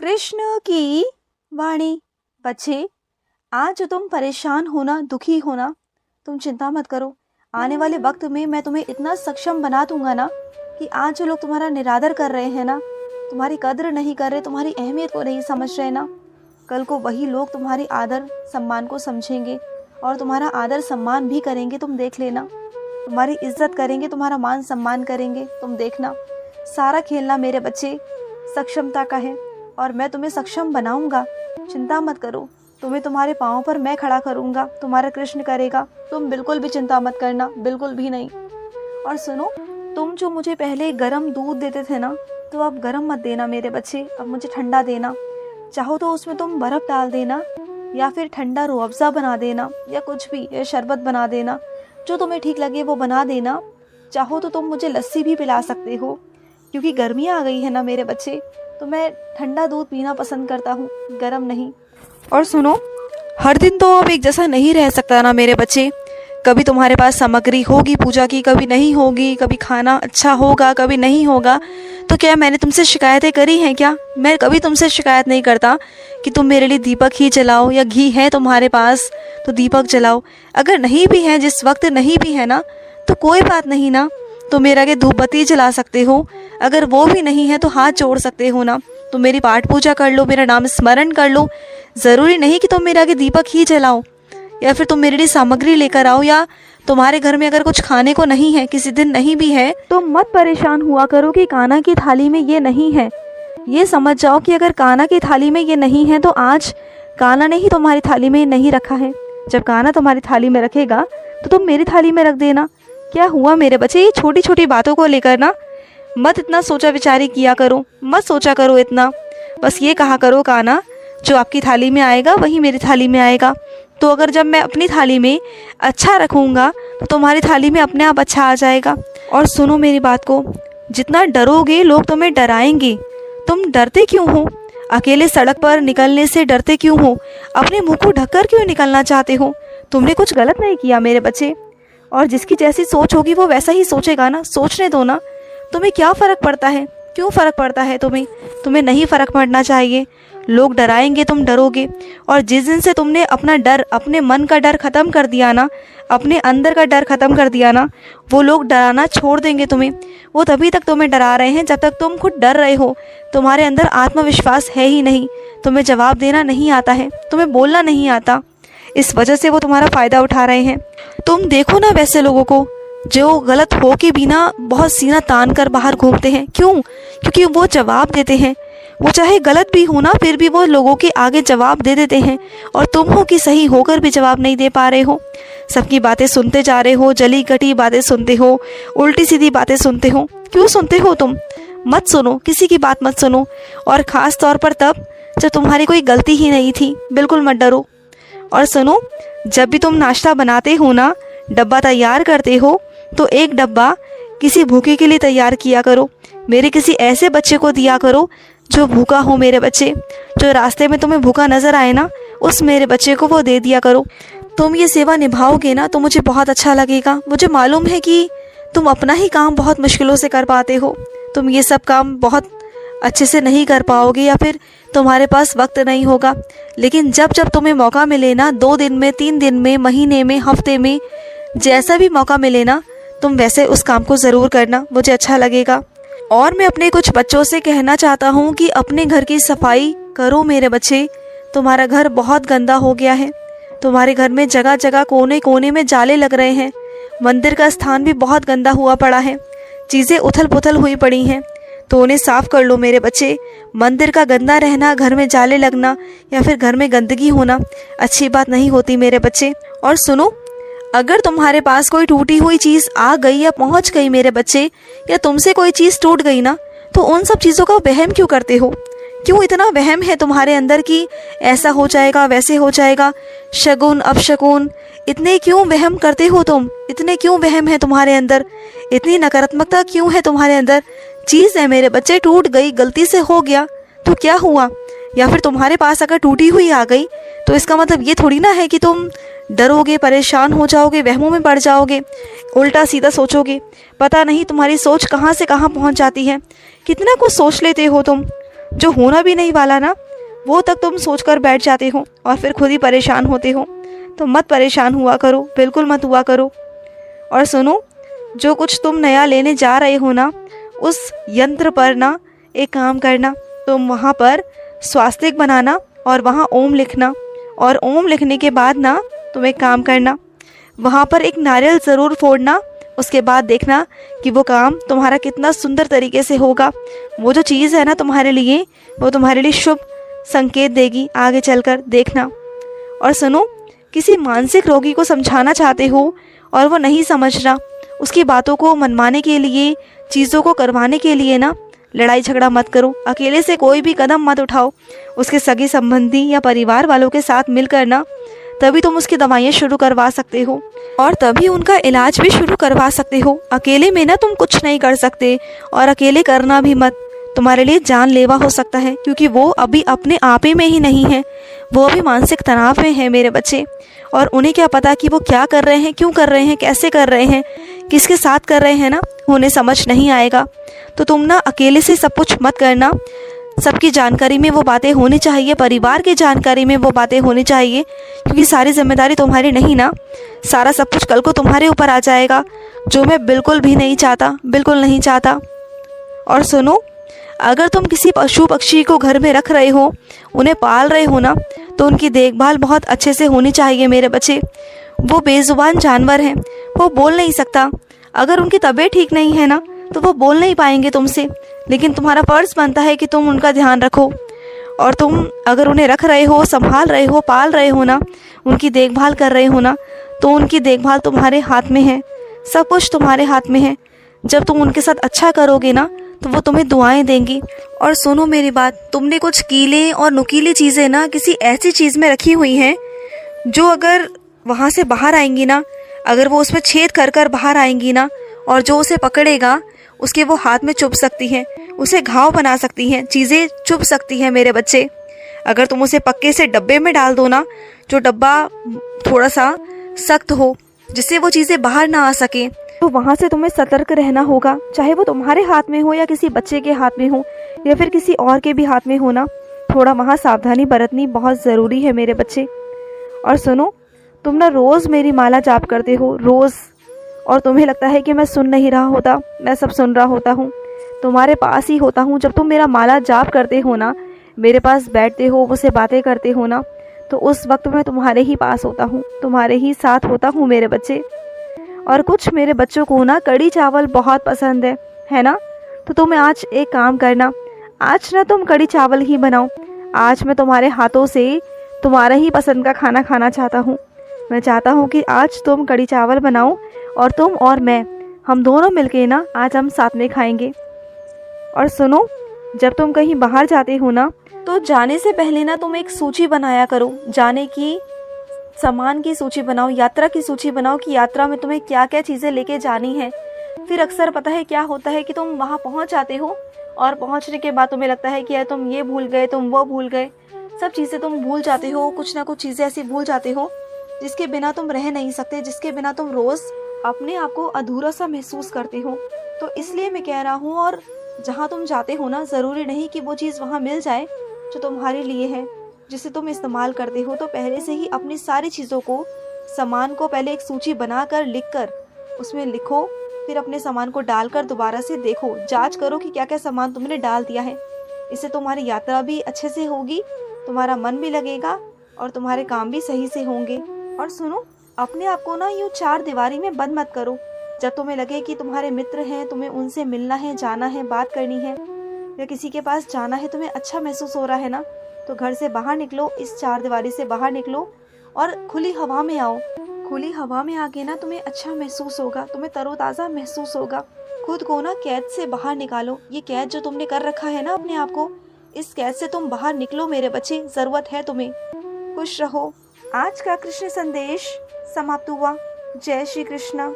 कृष्ण की वाणी। बच्चे, आज जो तुम परेशान हो ना, दुखी हो ना, तुम चिंता मत करो। आने वाले वक्त में मैं तुम्हें इतना सक्षम बना दूंगा ना कि आज जो लोग तुम्हारा निरादर कर रहे हैं ना, तुम्हारी कद्र नहीं कर रहे, तुम्हारी अहमियत को नहीं समझ रहे ना, कल को वही लोग तुम्हारी आदर सम्मान को समझेंगे और तुम्हारा आदर सम्मान भी करेंगे। तुम देख लेना, तुम्हारी इज्जत करेंगे, तुम्हारा मान सम्मान करेंगे। तुम देखना, सारा खेलना मेरे बच्चे सक्षमता का है और मैं तुम्हें सक्षम बनाऊंगा। चिंता मत करो, तुम्हें तुम्हारे पाँव पर मैं खड़ा करूंगा, तुम्हारा कृष्ण करेगा। तुम बिल्कुल भी चिंता मत करना, बिल्कुल भी नहीं। और सुनो, तुम जो मुझे पहले गर्म दूध देते थे ना, तो अब गर्म मत देना मेरे बच्चे, अब मुझे ठंडा देना। चाहो तो उसमें तुम बर्फ़ डाल देना या फिर ठंडा रूह अफ़ज़ा बना देना या कुछ भी, या शरबत बना देना, जो तुम्हें ठीक लगे वो बना देना। चाहो तो तुम मुझे लस्सी भी पिला सकते हो, क्योंकि गर्मियाँ आ गई है ना मेरे बच्चे, तो मैं ठंडा दूध पीना पसंद करता हूँ, गर्म नहीं। और सुनो, हर दिन तो अब एक जैसा नहीं रह सकता ना मेरे बच्चे। कभी तुम्हारे पास सामग्री होगी पूजा की, कभी नहीं होगी, कभी खाना अच्छा होगा, कभी नहीं होगा। तो क्या मैंने तुमसे शिकायतें करी हैं क्या? मैं कभी तुमसे शिकायत नहीं करता कि तुम मेरे लिए दीपक ही जलाओ, या घी है तुम्हारे पास तो दीपक जलाओ। अगर नहीं भी है, जिस वक्त नहीं भी है ना, तो कोई बात नहीं ना, तो मेरे आगे धूप बत्ती जला सकते हो। अगर वो भी नहीं है तो हाथ जोड़ सकते हो ना, तो मेरी पाठ पूजा कर लो, मेरा नाम स्मरण कर लो। ज़रूरी नहीं कि तुम मेरे आगे दीपक ही जलाओ, या फिर तुम मेरे लिए सामग्री लेकर आओ, या तुम्हारे घर में अगर कुछ खाने को नहीं है, किसी दिन नहीं भी है, तो मत परेशान हुआ करो कि कान्हा की थाली में ये नहीं है। ये समझ जाओ कि अगर कान्हा की थाली में ये नहीं है तो आज कान्हा ने ही तुम्हारी थाली में नहीं रखा है। जब कान्हा तुम्हारी थाली में रखेगा तो तुम मेरी थाली में रख देना। क्या हुआ मेरे बच्चे, ये छोटी छोटी बातों को लेकर ना मत इतना सोचा विचारी किया करो, मत सोचा करो इतना। बस ये कहा करो, कान्हा जो आपकी थाली में आएगा वही मेरी थाली में आएगा। तो अगर जब मैं अपनी थाली में अच्छा रखूँगा तो तुम्हारी थाली में अपने आप अच्छा आ जाएगा। और सुनो मेरी बात को, जितना डरोगे लोग तुम्हें डराएंगे। तुम डरते क्यों हो? अकेले सड़क पर निकलने से डरते क्यों हो? अपने मुंह को ढककर क्यों निकलना चाहते हो? तुमने कुछ गलत नहीं किया मेरे बच्चे, और जिसकी जैसी सोच होगी वो वैसा ही सोचेगा ना। सोचने दो ना, तुम्हें क्या फ़र्क पड़ता है? क्यों फ़र्क पड़ता है तुम्हें? तुम्हें नहीं फ़र्क पड़ना चाहिए। लोग डराएंगे, तुम डरोगे, और जिस दिन से तुमने अपना डर, अपने मन का डर ख़त्म कर दिया ना, अपने अंदर का डर ख़त्म कर दिया ना, वो लोग डराना छोड़ देंगे तुम्हें। वो तभी तक तुम्हें डरा रहे हैं जब तक तुम खुद डर रहे हो। तुम्हारे अंदर आत्मविश्वास है ही नहीं, तुम्हें जवाब देना नहीं आता है, तुम्हें बोलना नहीं आता। इस वजह से वो तुम्हारा फ़ायदा उठा रहे हैं। तुम देखो ना वैसे लोगों को जो गलत हो के भी ना बहुत सीना तान कर बाहर घूमते हैं। क्यों? क्योंकि वो जवाब देते हैं। वो चाहे गलत भी हो ना, फिर भी वो लोगों के आगे जवाब दे देते हैं। और तुम हो कि सही होकर भी जवाब नहीं दे पा रहे हो, सबकी बातें सुनते जा रहे हो, जली कटी बातें सुनते हो, उल्टी सीधी बातें सुनते हो। क्यों सुनते हो तुम? मत सुनो, किसी की बात मत सुनो, और ख़ास तौर पर तब जब तुम्हारी कोई गलती ही नहीं थी। बिल्कुल मत डरो। और सुनो, जब भी तुम नाश्ता बनाते हो ना, डब्बा तैयार करते हो, तो एक डब्बा किसी भूखे के लिए तैयार किया करो। मेरे किसी ऐसे बच्चे को दिया करो जो भूखा हो मेरे बच्चे। जो रास्ते में तुम्हें भूखा नज़र आए ना, उस मेरे बच्चे को वो दे दिया करो। तुम ये सेवा निभाओगे ना तो मुझे बहुत अच्छा लगेगा। मुझे मालूम है कि तुम अपना ही काम बहुत मुश्किलों से कर पाते हो। तुम ये सब काम बहुत अच्छे से नहीं कर पाओगे, या फिर तुम्हारे पास वक्त नहीं होगा। लेकिन जब जब तुम्हें मौका मिले ना, 2 दिन में, 3 दिन में, महीने में, हफ्ते में, जैसा भी मौका मिले ना, तुम वैसे उस काम को ज़रूर करना, मुझे अच्छा लगेगा। और मैं अपने कुछ बच्चों से कहना चाहता हूँ कि अपने घर की सफाई करो मेरे बच्चे। तुम्हारा घर बहुत गंदा हो गया है। तुम्हारे घर में जगह जगह, कोने कोने में जाले लग रहे हैं। मंदिर का स्थान भी बहुत गंदा हुआ पड़ा है, चीज़ें उथल पुथल हुई पड़ी हैं, तो उन्हें साफ़ कर लो मेरे बच्चे। मंदिर का गंदा रहना, घर में जाले लगना, या फिर घर में गंदगी होना अच्छी बात नहीं होती मेरे बच्चे। और सुनो, अगर तुम्हारे पास कोई टूटी हुई चीज़ आ गई या पहुंच गई मेरे बच्चे, या तुमसे कोई चीज़ टूट गई ना, तो उन सब चीज़ों का वहम क्यों करते हो? क्यों इतना वहम है तुम्हारे अंदर कि ऐसा हो जाएगा, वैसे हो जाएगा, शगुन अपशगुन, इतने क्यों वहम करते हो तुम? इतने क्यों वहम है तुम्हारे अंदर? इतनी नकारात्मकता क्यों है तुम्हारे अंदर? चीज़ है मेरे बच्चे, टूट गई, गलती से हो गया तो क्या हुआ? या फिर तुम्हारे पास अगर टूटी हुई आ गई तो इसका मतलब ये थोड़ी ना है कि तुम डरोगे, परेशान हो जाओगे, वहमों में पड़ जाओगे, उल्टा सीधा सोचोगे। पता नहीं तुम्हारी सोच कहाँ से कहाँ पहुँच जाती है। कितना कुछ सोच लेते हो तुम। जो होना भी नहीं वाला ना, वो तक तुम सोचकर बैठ जाते हो और फिर खुद ही परेशान होते हो। तो मत परेशान हुआ करो, बिल्कुल मत हुआ करो। और सुनो, जो कुछ तुम नया लेने जा रहे हो ना, उस यंत्र पर ना एक काम करना, तुम वहाँ पर स्वास्तिक बनाना और वहाँ ओम लिखना। और ओम लिखने के बाद ना तुम एक काम करना, वहाँ पर एक नारियल ज़रूर फोड़ना। उसके बाद देखना कि वो काम तुम्हारा कितना सुंदर तरीके से होगा। वो जो चीज़ है ना तुम्हारे लिए, वो तुम्हारे लिए शुभ संकेत देगी आगे चलकर, देखना। और सुनो, किसी मानसिक रोगी को समझाना चाहते हो और वो नहीं समझ रहा, उसकी बातों को मनवाने के लिए, चीज़ों को करवाने के लिए ना लड़ाई झगड़ा मत करो। अकेले से कोई भी कदम मत उठाओ। उसके सगे संबंधी या परिवार वालों के साथ मिलकर ना, तभी तुम उसकी दवाइयाँ शुरू करवा सकते हो और तभी उनका इलाज भी शुरू करवा सकते हो। अकेले में ना तुम कुछ नहीं कर सकते, और अकेले करना भी मत, तुम्हारे लिए जानलेवा हो सकता है, क्योंकि वो अभी अपने आप ही में ही नहीं है, वो अभी मानसिक तनाव में है मेरे बच्चे। और उन्हें क्या पता कि वो क्या कर रहे हैं, क्यों कर रहे हैं, कैसे कर रहे हैं, किसके साथ कर रहे हैं ना, उन्हें समझ नहीं आएगा। तो तुम ना अकेले से सब कुछ मत करना, सबकी जानकारी में वो बातें होनी चाहिए, परिवार की जानकारी में वो बातें होनी चाहिए, क्योंकि सारी जिम्मेदारी तुम्हारी नहीं ना, सारा सब कुछ कल को तुम्हारे ऊपर आ जाएगा, जो मैं बिल्कुल भी नहीं चाहता, बिल्कुल नहीं चाहता। और सुनो, अगर तुम किसी पशु पक्षी को घर में रख रहे हो, उन्हें पाल रहे हो ना, तो उनकी देखभाल बहुत अच्छे से होनी चाहिए मेरे बच्चे। वो बेजुबान जानवर हैं, वो बोल नहीं सकता। अगर उनकी तबीयत ठीक नहीं है ना, तो वो बोल नहीं पाएंगे तुमसे, लेकिन तुम्हारा फ़र्ज़ बनता है कि तुम उनका ध्यान रखो। और तुम अगर उन्हें रख रहे हो, संभाल रहे हो, पाल रहे हो ना, उनकी देखभाल कर रहे हो ना, तो उनकी देखभाल तुम्हारे हाथ में है, सब कुछ तुम्हारे हाथ में है। जब तुम उनके साथ अच्छा करोगे ना, तो वो तुम्हें दुआएं देंगी। और सुनो मेरी बात, तुमने कुछ कीले और नुकीली चीज़ें ना किसी ऐसी चीज़ में रखी हुई हैं, जो अगर वहाँ से बाहर आएंगी ना, अगर वो उसमें छेद कर कर बाहर आएंगी ना, और जो उसे पकड़ेगा उसके वो हाथ में चुभ सकती हैं, उसे घाव बना सकती हैं, चीज़ें चुभ सकती हैं मेरे बच्चे। अगर तुम उसे पक्के से डब्बे में डाल दो ना, जो डब्बा थोड़ा सा सख्त हो, जिससे वो चीज़ें बाहर ना आ सकें, तो वहाँ से तुम्हें सतर्क रहना होगा। चाहे वो तुम्हारे हाथ में हो या किसी बच्चे के हाथ में हो या फिर किसी और के भी हाथ में हो ना, थोड़ा वहाँ सावधानी बरतनी बहुत ज़रूरी है मेरे बच्चे। और सुनो, तुम ना रोज़ मेरी माला जाप करते हो, रोज़, और तुम्हें लगता है कि मैं सुन नहीं रहा होता, मैं सब सुन रहा होता हूँ, तुम्हारे पास ही होता हूँ। जब तुम मेरा माला जाप करते हो ना, मेरे पास बैठते हो, मुझसे बातें करते हो ना, तो उस वक्त मैं तुम्हारे ही पास होता हूँ, तुम्हारे ही साथ होता हूँ मेरे बच्चे। और कुछ मेरे बच्चों को ना कड़ी चावल बहुत पसंद है ना, तो तुम्हें आज एक काम करना, आज ना तुम कड़ी चावल ही बनाओ। आज मैं तुम्हारे हाथों से तुम्हारा ही पसंद का खाना खाना चाहता हूँ। मैं चाहता हूँ कि आज तुम कड़ी चावल बनाओ और तुम और मैं, हम दोनों मिलके ना आज हम साथ में खाएंगे। और सुनो, जब तुम कहीं बाहर जाते हो ना, तो जाने से पहले ना तुम एक सूची बनाया करो, जाने की सामान की सूची बनाओ, यात्रा की सूची बनाओ कि यात्रा में तुम्हें क्या क्या चीज़ें लेके जानी है। फिर अक्सर पता है क्या होता है कि तुम वहाँ पहुँच जाते हो और पहुँचने के बाद तुम्हें लगता है कि यार तुम ये भूल गए, तुम वो भूल गए, सब चीज़ें तुम भूल जाते हो, कुछ ना कुछ चीज़ें ऐसी भूल जाते हो जिसके बिना तुम रह नहीं सकते, जिसके बिना तुम रोज़ अपने आप को अधूरा सा महसूस करते हो। तो इसलिए मैं कह रहा हूँ, और जहाँ तुम जाते हो ना, ज़रूरी नहीं कि वो चीज़ वहाँ मिल जाए जो तुम्हारे लिए है, जिसे तुम इस्तेमाल करते हो। तो पहले से ही अपनी सारी चीज़ों को, सामान को पहले एक सूची बनाकर लिखकर उसमें लिखो, फिर अपने सामान को डालकर दोबारा से देखो, जांच करो कि क्या क्या सामान तुमने डाल दिया है। इससे तुम्हारी यात्रा भी अच्छे से होगी, तुम्हारा मन भी लगेगा और तुम्हारे काम भी सही से होंगे। और सुनो, अपने आप को ना यूँ चार दीवारी में बंद मत करो। जब तुम्हें लगे कि तुम्हारे मित्र हैं, तुम्हें उनसे मिलना है, जाना है, बात करनी है, या किसी के पास जाना है, तुम्हें अच्छा महसूस हो रहा है ना, तो घर से बाहर निकलो, इस चार दीवारी से बाहर निकलो और खुली हवा में आओ। खुली हवा में आके ना तुम्हें अच्छा महसूस होगा, तुम्हें तरोताज़ा महसूस होगा। खुद को ना कैद से बाहर निकालो। ये कैद जो तुमने कर रखा है ना अपने आप को, इस कैद से तुम बाहर निकलो मेरे बच्चे, ज़रूरत है तुम्हें। खुश रहो। आज का कृष्ण संदेश समाप्त हुआ। जय श्री कृष्ण।